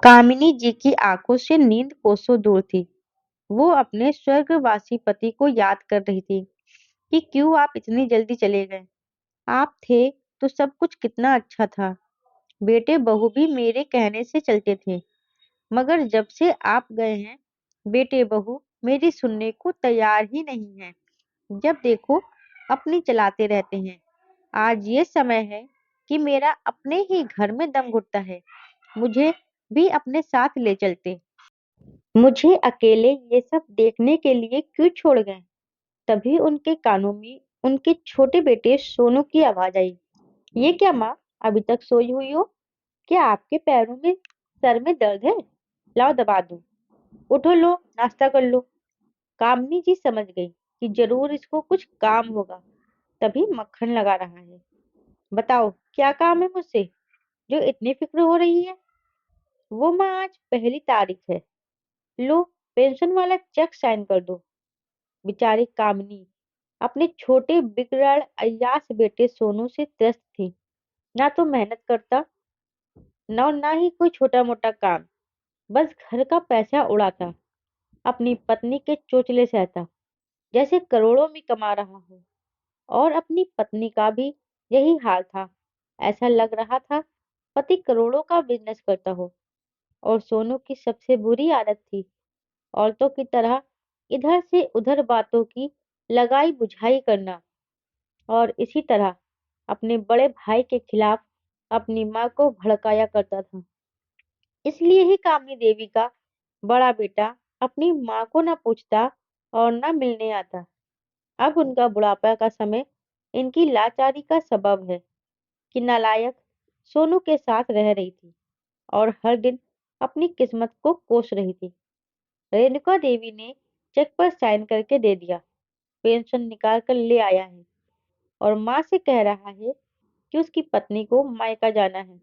कामिनी जी की आंखों से नींद कोसों दूर थी। वो अपने स्वर्गवासी पति को याद कर रही थी कि क्यों आप इतनी जल्दी चले गए। आप थे तो सब कुछ कितना अच्छा था। बेटे बहू भी मेरे कहने से चलते थे, मगर जब से आप गए हैं, बेटे बहू मेरी सुनने को तैयार ही नहीं है। जब देखो अपनी चलाते रहते हैं। आज ये समय है कि मेरा अपने ही घर में दम घुटता है। मुझे भी अपने साथ ले चलते। मुझे अकेले ये सब देखने के लिए क्यों छोड़ गए? तभी उनके कानों में उनके छोटे बेटे सोनू की आवाज आई। ये क्या माँ, अभी तक सोई हुई हो? क्या आपके पैरों में सर में दर्द है? लाओ दबा दूं। उठो, लो नाश्ता कर लो। कामनी जी समझ गई कि जरूर इसको कुछ काम होगा, तभी मक्खन लगा रहा है। बताओ क्या काम है मुझसे जो इतनी फिक्र हो रही है? वो माँ, आज पहली तारीख है। लो, पेंशन वाला चेक साइन कर दो। बेचारी कामनी अपने छोटे बिगड़ैल अय्याश बेटे सोनू से त्रस्त थी। ना तो मेहनत करता, ना ही कोई छोटा मोटा काम। बस घर का पैसा उड़ाता, अपनी पत्नी के चोचले सहता, जैसे करोड़ों में कमा रहा हो। और अपनी पत्नी का भी यही हाल था। ऐसा लग रहा था पति करोड़ों का बिजनेस करता हो। और सोनू की सबसे बुरी आदत थी औरतों की तरह इधर से उधर बातों की लगाई बुझाई करना, और इसी तरह अपने बड़े भाई के खिलाफ अपनी माँ को भड़काया करता था। इसलिए ही कामनी देवी का बड़ा बेटा अपनी माँ को न पूछता और न मिलने आता। अब उनका बुढ़ापा का समय इनकी लाचारी का सबब है कि नालायक सोनू के साथ रह रही थी और हर दिन अपनी किस्मत को कोस रही थी। रेणुका देवी ने चेक पर साइन करके दे दिया। पेंशन निकाल कर ले आया है और माँ से कह रहा है कि उसकी पत्नी को मायका जाना है,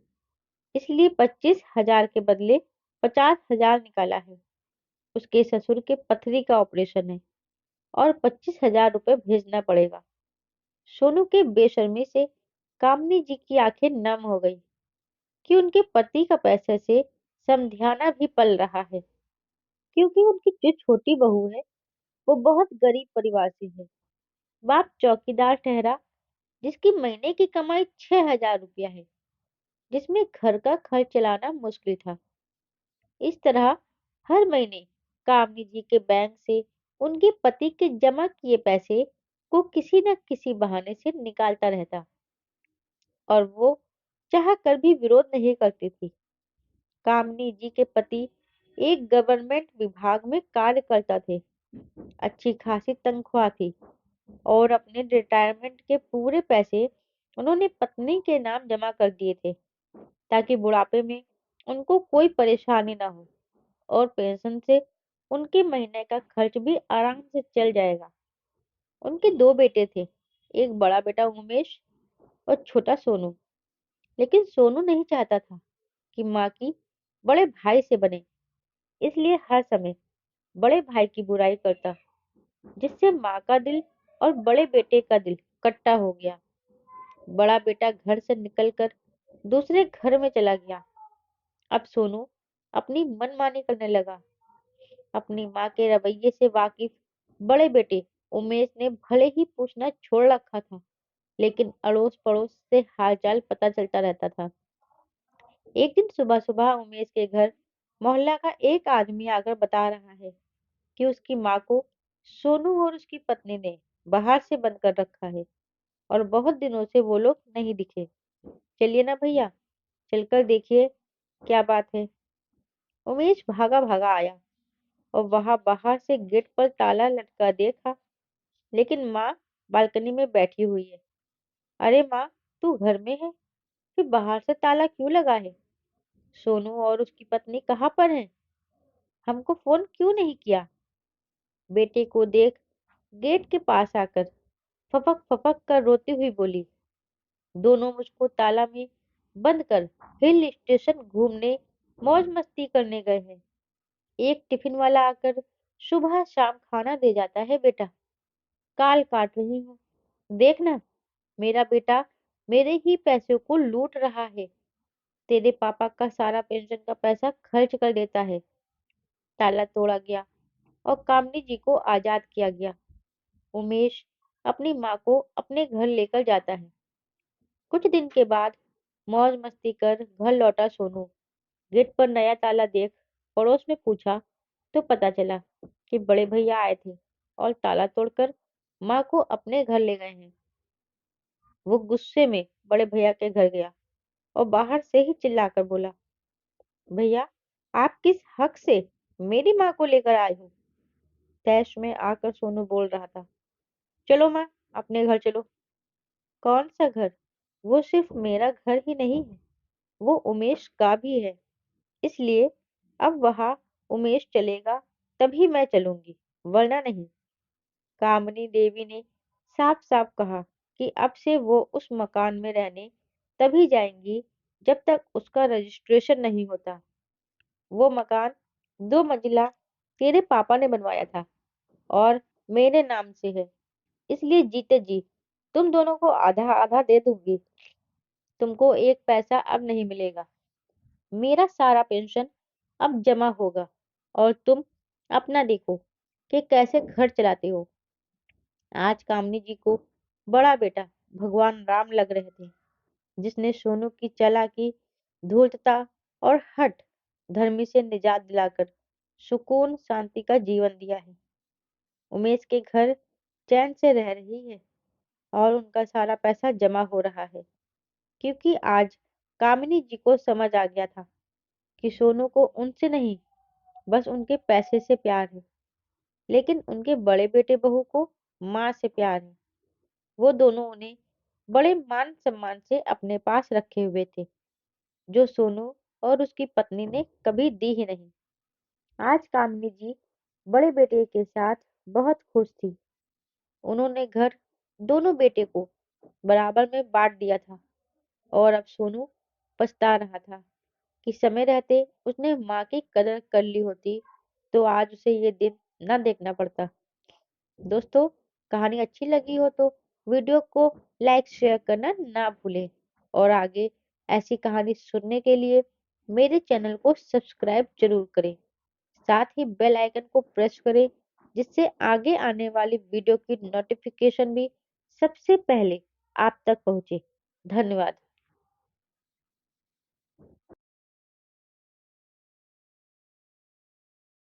इसलिए 25,000 के बदले 50,000 निकाला है। उसके ससुर के पथरी का ऑपरेशन है और 25,000 रुपये भेजना पड़ेगा। सोनू के बेशर्मी से कामनी जी की आंखें नम हो गई कि उनके पति का पैसे से समझाना भी पल रहा है, क्योंकि उनकी जो छोटी बहू है वो बहुत गरीब परिवार से है। बाप चौकीदार ठहरा, जिसकी महीने की कमाई 6,000 रुपया है, जिसमें घर का खर्च चलाना मुश्किल था। इस तरह हर महीने कामनी जी के बैंक से उनके पति के जमा किए पैसे को किसी न किसी बहाने से निकालता रहता, और वो चाह कर भी विरोध नहीं करती थी। कामनी जी के पति एक गवर्नमेंट विभाग में कार्य करता थे। अच्छी खासी तनख्वाह थी और अपने रिटायरमेंट के पूरे पैसे उन्होंने पत्नी के नाम जमा कर दिए थे, ताकि बुढ़ापे में उनको कोई परेशानी ना हो, और पेंशन से उनके महीने का खर्च भी आराम से चल जाएगा। उनके दो बेटे थे, एक बड़ा बेटा उमेश और छोटा सोनू। लेकिन सोनू नहीं चाहता था कि माँ की बड़े भाई से बने, इसलिए हर समय बड़े भाई की बुराई करता, जिससे माँ का दिल और बड़े बेटे का दिल कट्टा हो गया। बड़ा बेटा घर से निकलकर दूसरे घर में चला गया। अब सोनू अपनी मनमानी करने लगा। अपनी माँ के रवैये से वाकिफ बड़े बेटे उमेश ने भले ही पूछना छोड़ रखा था, लेकिन अड़ोस पड़ोस से हालचाल पता चलता रहता था। एक दिन सुबह सुबह उमेश के घर मोहल्ला का एक आदमी आकर बता रहा है कि उसकी माँ को सोनू और उसकी पत्नी ने बाहर से बंद कर रखा है और बहुत दिनों से वो लोग नहीं दिखे। चलिए ना भैया, चलकर देखिए क्या बात है। उमेश भागा भागा आया और वहां बाहर से गेट पर ताला लटका देखा, लेकिन माँ बालकनी में बैठी हुई है। अरे माँ, तू घर में है, फिर बाहर से ताला क्यों लगा है? सोनू और उसकी पत्नी कहाँ पर हैं? हमको फोन क्यों नहीं किया? बेटे को देख गेट के पास आकर फपक फपक कर रोती हुई बोली, दोनों मुझको ताला में बंद कर हिल स्टेशन घूमने मौज मस्ती करने गए हैं। एक टिफिन वाला आकर सुबह शाम खाना दे जाता है बेटा। काल काट रही हूँ, देखना मेरा बेटा मेरे ही पैसों को लूट रहा है। तेरे पापा का सारा पेंशन का पैसा खर्च कर देता है। ताला तोड़ा गया और कामिनी जी को आजाद किया गया। उमेश अपनी माँ को अपने घर लेकर जाता है। कुछ दिन के बाद मौज मस्ती कर घर लौटा सोनू। गेट पर नया ताला देख पड़ोस में पूछा तो पता चला कि बड़े भैया आए थे और ताला तोड़कर माँ को अपने घर ले गए हैं। वो गुस्से में बड़े भैया के घर गया और बाहर से ही चिल्लाकर बोला, भैया, आप किस हक से मेरी माँ को लेकर आए हो? तैश में आकर सोनू बोल रहा था, चलो माँ, अपने घर चलो। कौन सा घर? वो सिर्फ मेरा घर ही नहीं है, वो उमेश का भी है। इसलिए अब वहां उमेश चलेगा तभी मैं चलूंगी, वरना नहीं। कामनी देवी ने साफ साफ कहा कि अब से वो उस मकान में रहने तभी जाएंगी जब तक उसका रजिस्ट्रेशन नहीं होता। वो मकान 2 मंजिला तेरे पापा ने बनवाया था और मेरे नाम से है। इसलिए जीते जी तुम दोनों को आधा आधा दे दूंगी। तुमको एक पैसा अब नहीं मिलेगा। मेरा सारा पेंशन अब जमा होगा और तुम अपना देखो कि कैसे घर चलाते हो। आज कामनी जी को बड़ा बेटा भगवान राम लग रहे थे, जिसने सोनू की चालाकी, धूर्तता और हठ धर्मी से निजात दिलाकर सुकून शांति का जीवन दिया है। उमेश के घर चैन से रह रही है और उनका सारा पैसा जमा हो रहा है, क्योंकि आज कामिनी जी को समझ आ गया था कि सोनू को उनसे नहीं, बस उनके पैसे से प्यार है, लेकिन उनके बड़े बेटे बहू को माँ से प्यार है। वो दोनों उन्हें बड़े मान सम्मान से अपने पास रखे हुए थे, जो सोनू और उसकी पत्नी ने कभी दी ही नहीं। आज कामिनी जी बड़े बेटे के साथ बहुत खुश थी। उन्होंने घर दोनों बेटे को बराबर में बांट दिया था और अब सोनू पछता रहा था कि समय रहते उसने माँ की कदर कर ली होती तो आज उसे ये दिन न देखना पड़ता। दोस्तों, कहानी अच्छी लगी हो तो वीडियो को लाइक शेयर करना ना भूलें और आगे ऐसी कहानी सुनने के लिए मेरे चैनल को सब्सक्राइब जरूर करें। साथ ही बेल आइकन को प्रेस करें, जिससे आगे आने वाली वीडियो की नोटिफिकेशन भी सबसे पहले आप तक पहुंचे। धन्यवाद।